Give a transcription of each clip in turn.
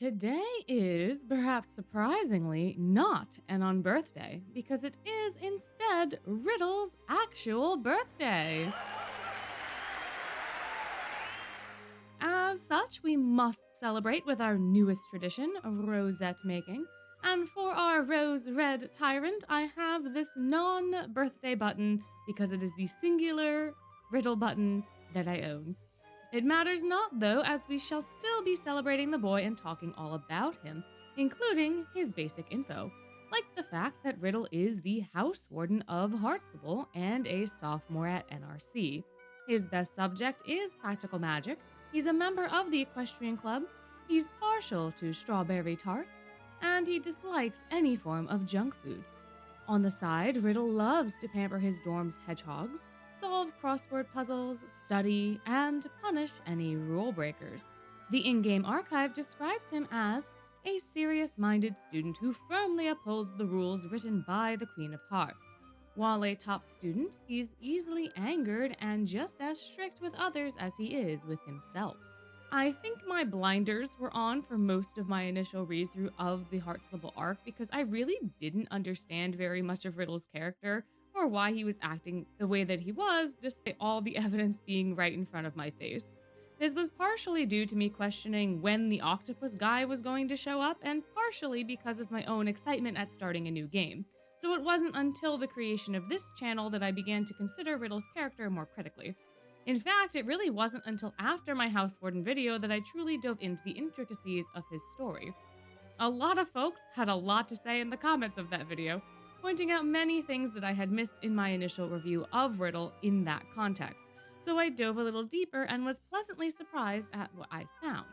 Today is, perhaps surprisingly, not an unbirthday because it is instead Riddle's actual birthday. As such, we must celebrate with our newest tradition, rosette making. And for our rose red tyrant, I have this non birthday button because it is the singular Riddle button that I own. It matters not, though, as we shall still be celebrating the boy and talking all about him, including his basic info, like the fact that Riddle is the house warden of Hartstable and a sophomore at NRC. His best subject is practical magic. He's a member of the equestrian club. He's partial to strawberry tarts, and he dislikes any form of junk food. On the side, Riddle loves to pamper his dorm's hedgehogs, solve crossword puzzles, study, and punish any rule breakers. The in game archive describes him as a serious minded student who firmly upholds the rules written by the Queen of Hearts. While a top student, he's easily angered and just as strict with others as he is with himself. I think my blinders were on for most of my initial read through of the Hartstable arc because I really didn't understand very much of Riddle's character or why he was acting the way that he was, despite all the evidence being right in front of my face. This was partially due to me questioning when the octopus guy was going to show up, and partially because of my own excitement at starting a new game. So it wasn't until the creation of this channel that I began to consider Riddle's character more critically. In fact, it really wasn't until after my House Warden video that I truly dove into the intricacies of his story. A lot of folks had a lot to say in the comments of that video, pointing out many things that I had missed in my initial review of Riddle in that context, so I dove a little deeper and was pleasantly surprised at what I found.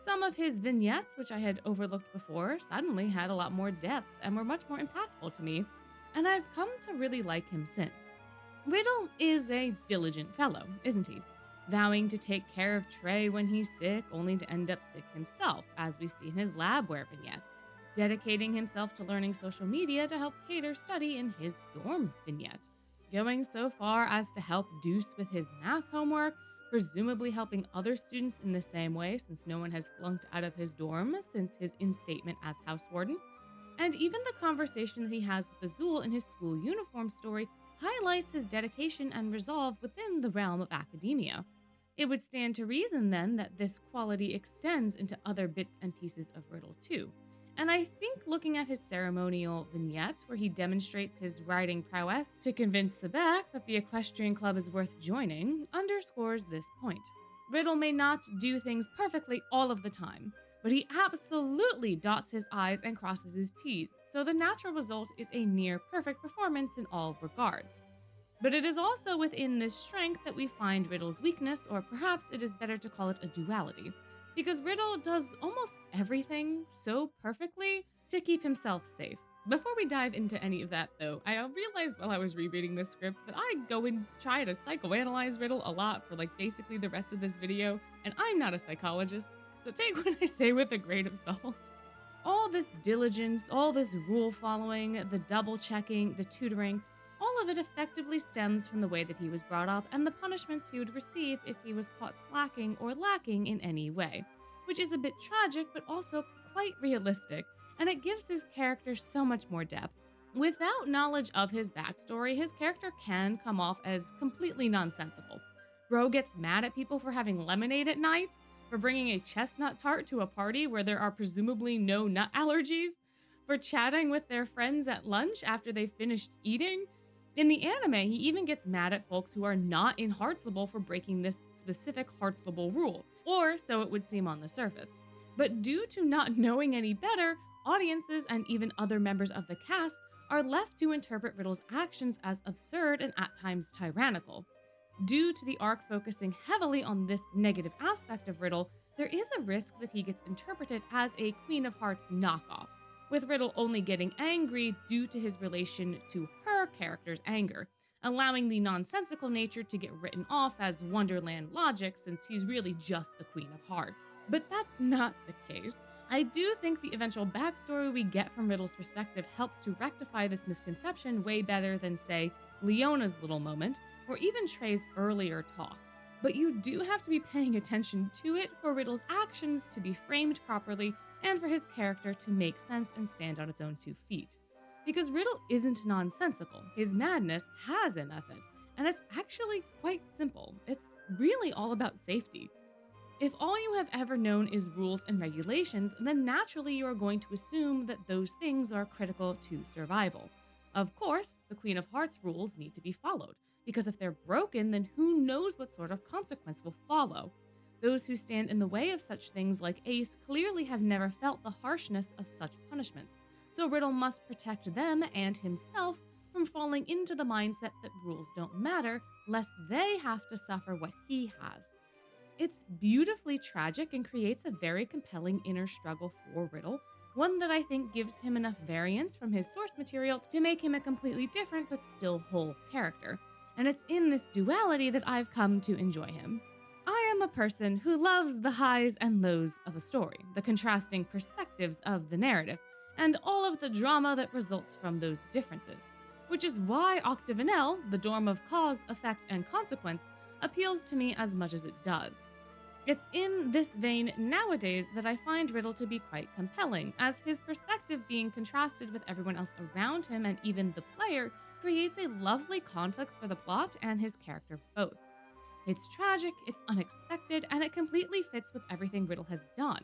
Some of his vignettes, which I had overlooked before, suddenly had a lot more depth and were much more impactful to me, and I've come to really like him since. Riddle is a diligent fellow, isn't he? Vowing to take care of Trey when he's sick, only to end up sick himself, as we see in his labware vignette. Dedicating himself to learning social media to help cater study in his dorm vignette. Going so far as to help Deuce with his math homework, presumably helping other students in the same way since no one has flunked out of his dorm since his instatement as house warden. And even the conversation that he has with Azul in his school uniform story highlights his dedication and resolve within the realm of academia. It would stand to reason then that this quality extends into other bits and pieces of Riddle too. And I think looking at his ceremonial vignette, where he demonstrates his riding prowess to convince Sebek that the equestrian club is worth joining, underscores this point. Riddle may not do things perfectly all of the time, but he absolutely dots his I's and crosses his T's, so the natural result is a near perfect performance in all regards. But it is also within this strength that we find Riddle's weakness, or perhaps it is better to call it a duality, because Riddle does almost everything so perfectly to keep himself safe. Before we dive into any of that, though, I realized while I was rereading this script that I go and try to psychoanalyze Riddle a lot for basically the rest of this video, and I'm not a psychologist, so take what I say with a grain of salt. All this diligence, all this rule following, the double checking, the tutoring, all of it effectively stems from the way that he was brought up and the punishments he would receive if he was caught slacking or lacking in any way, which is a bit tragic but also quite realistic, and it gives his character so much more depth. Without knowledge of his backstory, his character can come off as completely nonsensical. Bro gets mad at people for having lemonade at night, for bringing a chestnut tart to a party where there are presumably no nut allergies, for chatting with their friends at lunch after they've finished eating. In the anime, he even gets mad at folks who are not in Hartstable for breaking this specific Hartstable rule, or so it would seem on the surface. But due to not knowing any better, audiences and even other members of the cast are left to interpret Riddle's actions as absurd and at times tyrannical. Due to the arc focusing heavily on this negative aspect of Riddle, there is a risk that he gets interpreted as a Queen of Hearts knockoff, with Riddle only getting angry due to his relation to her character's anger, allowing the nonsensical nature to get written off as Wonderland logic since he's really just the Queen of Hearts. But that's not the case. I do think the eventual backstory we get from Riddle's perspective helps to rectify this misconception way better than, say, Leona's little moment, or even Trey's earlier talk. But you do have to be paying attention to it for Riddle's actions to be framed properly and for his character to make sense and stand on its own 2 feet. Because Riddle isn't nonsensical, his madness has a method, and it's actually quite simple. It's really all about safety. If all you have ever known is rules and regulations, then naturally you are going to assume that those things are critical to survival. Of course, the Queen of Hearts rules need to be followed, because if they're broken, then who knows what sort of consequence will follow. Those who stand in the way of such things like Ace clearly have never felt the harshness of such punishments, so Riddle must protect them and himself from falling into the mindset that rules don't matter, lest they have to suffer what he has. It's beautifully tragic and creates a very compelling inner struggle for Riddle, one that I think gives him enough variance from his source material to make him a completely different but still whole character. And it's in this duality that I've come to enjoy him. I am a person who loves the highs and lows of a story, the contrasting perspectives of the narrative, and all of the drama that results from those differences. Which is why Octavinelle, the dorm of cause, effect, and consequence, appeals to me as much as it does. It's in this vein nowadays that I find Riddle to be quite compelling, as his perspective being contrasted with everyone else around him and even the player creates a lovely conflict for the plot and his character both. It's tragic, it's unexpected, and it completely fits with everything Riddle has done.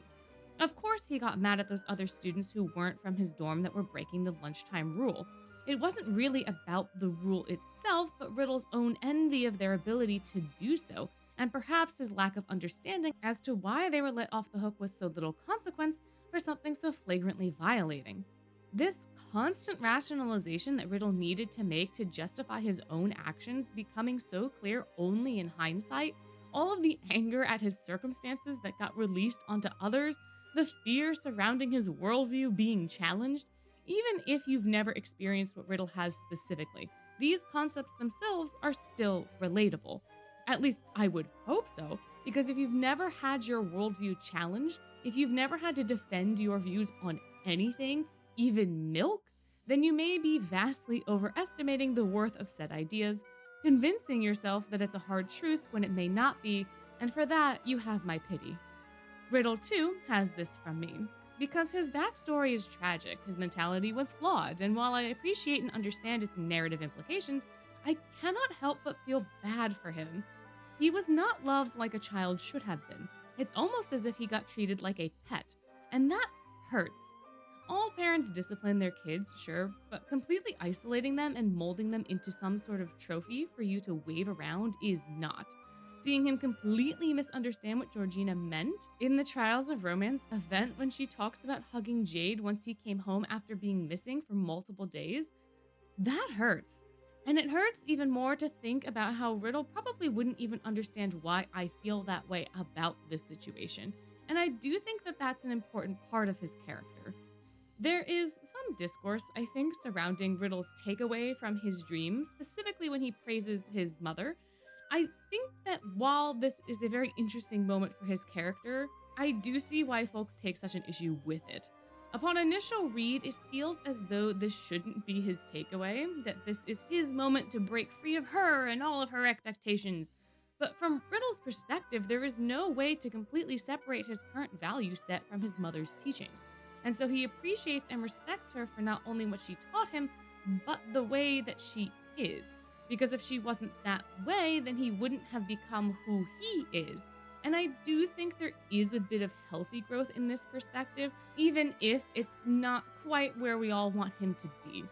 Of course, he got mad at those other students who weren't from his dorm that were breaking the lunchtime rule. It wasn't really about the rule itself, but Riddle's own envy of their ability to do so, and perhaps his lack of understanding as to why they were let off the hook with so little consequence for something so flagrantly violating. This constant rationalization that Riddle needed to make to justify his own actions becoming so clear only in hindsight, all of the anger at his circumstances that got released onto others, the fear surrounding his worldview being challenged, even if you've never experienced what Riddle has specifically, these concepts themselves are still relatable. At least I would hope so, because if you've never had your worldview challenged, if you've never had to defend your views on anything, even milk, then you may be vastly overestimating the worth of said ideas, convincing yourself that it's a hard truth when it may not be, and for that, you have my pity. Riddle, too, has this from me. Because his backstory is tragic, his mentality was flawed, and while I appreciate and understand its narrative implications, I cannot help but feel bad for him. He was not loved like a child should have been. It's almost as if he got treated like a pet, and that hurts. All parents discipline their kids, sure, but completely isolating them and molding them into some sort of trophy for you to wave around is not. Seeing him completely misunderstand what Georgina meant in the Trials of Romance event when she talks about hugging Jade once he came home after being missing for multiple days, that hurts. And it hurts even more to think about how Riddle probably wouldn't even understand why I feel that way about this situation. And I do think that that's an important part of his character. There is some discourse, I think, surrounding Riddle's takeaway from his dream, specifically when he praises his mother. I think that while this is a very interesting moment for his character, I do see why folks take such an issue with it. Upon initial read, it feels as though this shouldn't be his takeaway, that this is his moment to break free of her and all of her expectations. But from Riddle's perspective, there is no way to completely separate his current value set from his mother's teachings. And so he appreciates and respects her for not only what she taught him, but the way that she is. Because if she wasn't that way, then he wouldn't have become who he is. And I do think there is a bit of healthy growth in this perspective, even if it's not quite where we all want him to be.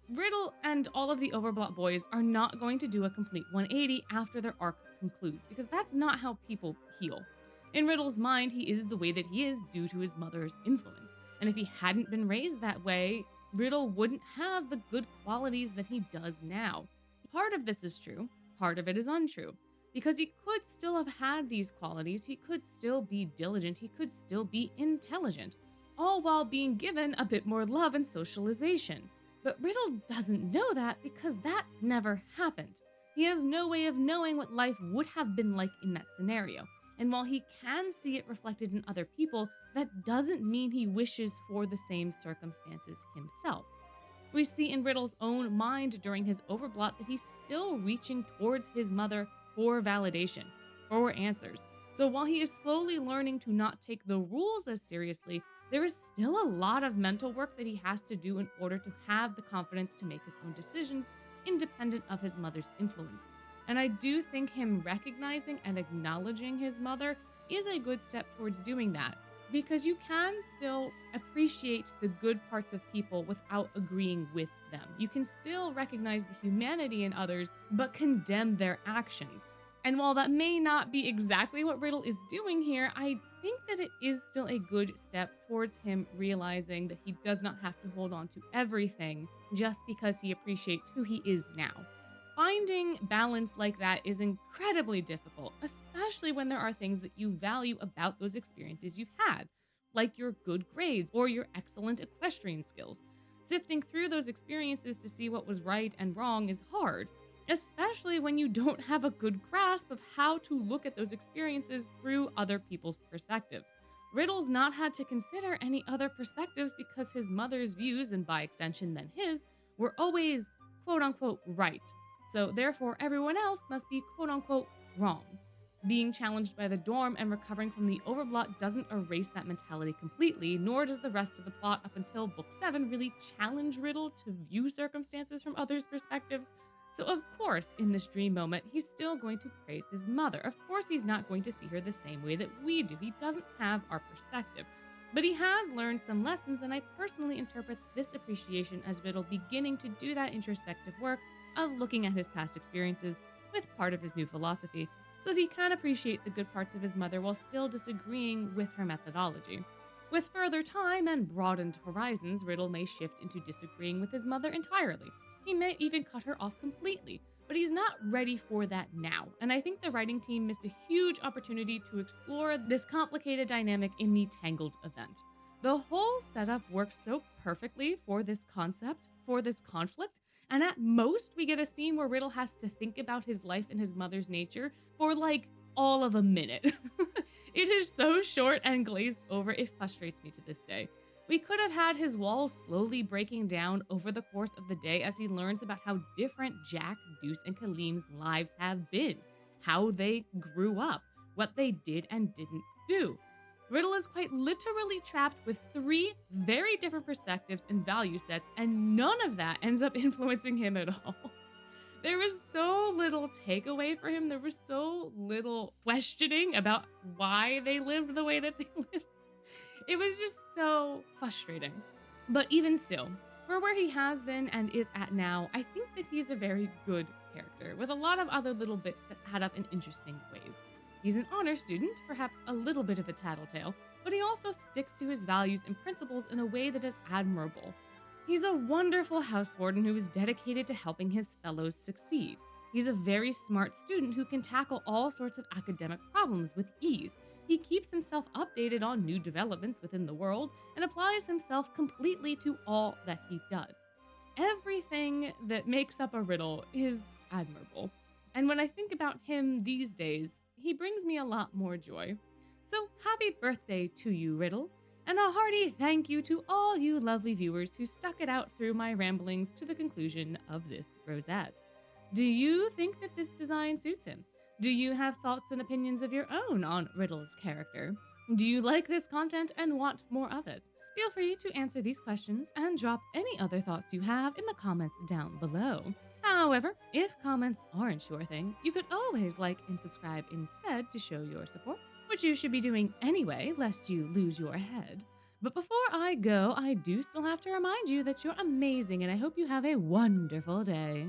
Riddle and all of the Overblot boys are not going to do a complete 180 after their arc concludes, because that's not how people heal. In Riddle's mind, he is the way that he is due to his mother's influence. And if he hadn't been raised that way, Riddle wouldn't have the good qualities that he does now. Part of this is true, part of it is untrue. Because he could still have had these qualities, he could still be diligent, he could still be intelligent, all while being given a bit more love and socialization. But Riddle doesn't know that because that never happened. He has no way of knowing what life would have been like in that scenario. And while he can see it reflected in other people, that doesn't mean he wishes for the same circumstances himself. We see in Riddle's own mind during his overblot that he's still reaching towards his mother for validation, for answers. So while he is slowly learning to not take the rules as seriously, there is still a lot of mental work that he has to do in order to have the confidence to make his own decisions independent of his mother's influence. And I do think him recognizing and acknowledging his mother is a good step towards doing that, because you can still appreciate the good parts of people without agreeing with them. You can still recognize the humanity in others, but condemn their actions. And while that may not be exactly what Riddle is doing here, I think that it is still a good step towards him realizing that he does not have to hold on to everything just because he appreciates who he is now. Finding balance like that is incredibly difficult, especially when there are things that you value about those experiences you've had, like your good grades or your excellent equestrian skills. Sifting through those experiences to see what was right and wrong is hard, especially when you don't have a good grasp of how to look at those experiences through other people's perspectives. Riddle's not had to consider any other perspectives because his mother's views, and by extension then his, were always quote unquote right. So therefore, everyone else must be quote unquote wrong. Being challenged by the dorm and recovering from the overblot doesn't erase that mentality completely, nor does the rest of the plot up until Book 7 really challenge Riddle to view circumstances from others' perspectives. So of course, in this dream moment, he's still going to praise his mother. Of course, he's not going to see her the same way that we do. He doesn't have our perspective. But he has learned some lessons, and I personally interpret this appreciation as Riddle beginning to do that introspective work of looking at his past experiences with part of his new philosophy, so that he can appreciate the good parts of his mother while still disagreeing with her methodology. With further time and broadened horizons, Riddle may shift into disagreeing with his mother entirely. He may even cut her off completely, but he's not ready for that now, and I think the writing team missed a huge opportunity to explore this complicated dynamic in the Tangled event. The whole setup works so perfectly for this concept, for this conflict, and at most we get a scene where Riddle has to think about his life and his mother's nature for like all of a minute. It is so short and glazed over, it frustrates me to this day. We could have had his walls slowly breaking down over the course of the day as he learns about how different Jack, Deuce, and Kalim's lives have been, how they grew up, what they did and didn't do. Riddle is quite literally trapped with 3 very different perspectives and value sets, and none of that ends up influencing him at all. There was so little takeaway for him. There was so little questioning about why they lived the way that they lived. It was just so frustrating. But even still, for where he has been and is at now, I think that he's a very good character, with a lot of other little bits that add up in interesting ways. He's an honor student, perhaps a little bit of a tattletale, but he also sticks to his values and principles in a way that is admirable. He's a wonderful house warden who is dedicated to helping his fellows succeed. He's a very smart student who can tackle all sorts of academic problems with ease. He keeps himself updated on new developments within the world and applies himself completely to all that he does. Everything that makes up a Riddle is admirable. And when I think about him these days, he brings me a lot more joy. So happy birthday to you, Riddle, and a hearty thank you to all you lovely viewers who stuck it out through my ramblings to the conclusion of this Rosette. Do you think that this design suits him? Do you have thoughts and opinions of your own on Riddle's character? Do you like this content and want more of it? Feel free to answer these questions and drop any other thoughts you have in the comments down below. However, if comments aren't your thing, you could always like and subscribe instead to show your support, which you should be doing anyway, lest you lose your head. But before I go, I do still have to remind you that you're amazing, and I hope you have a wonderful day.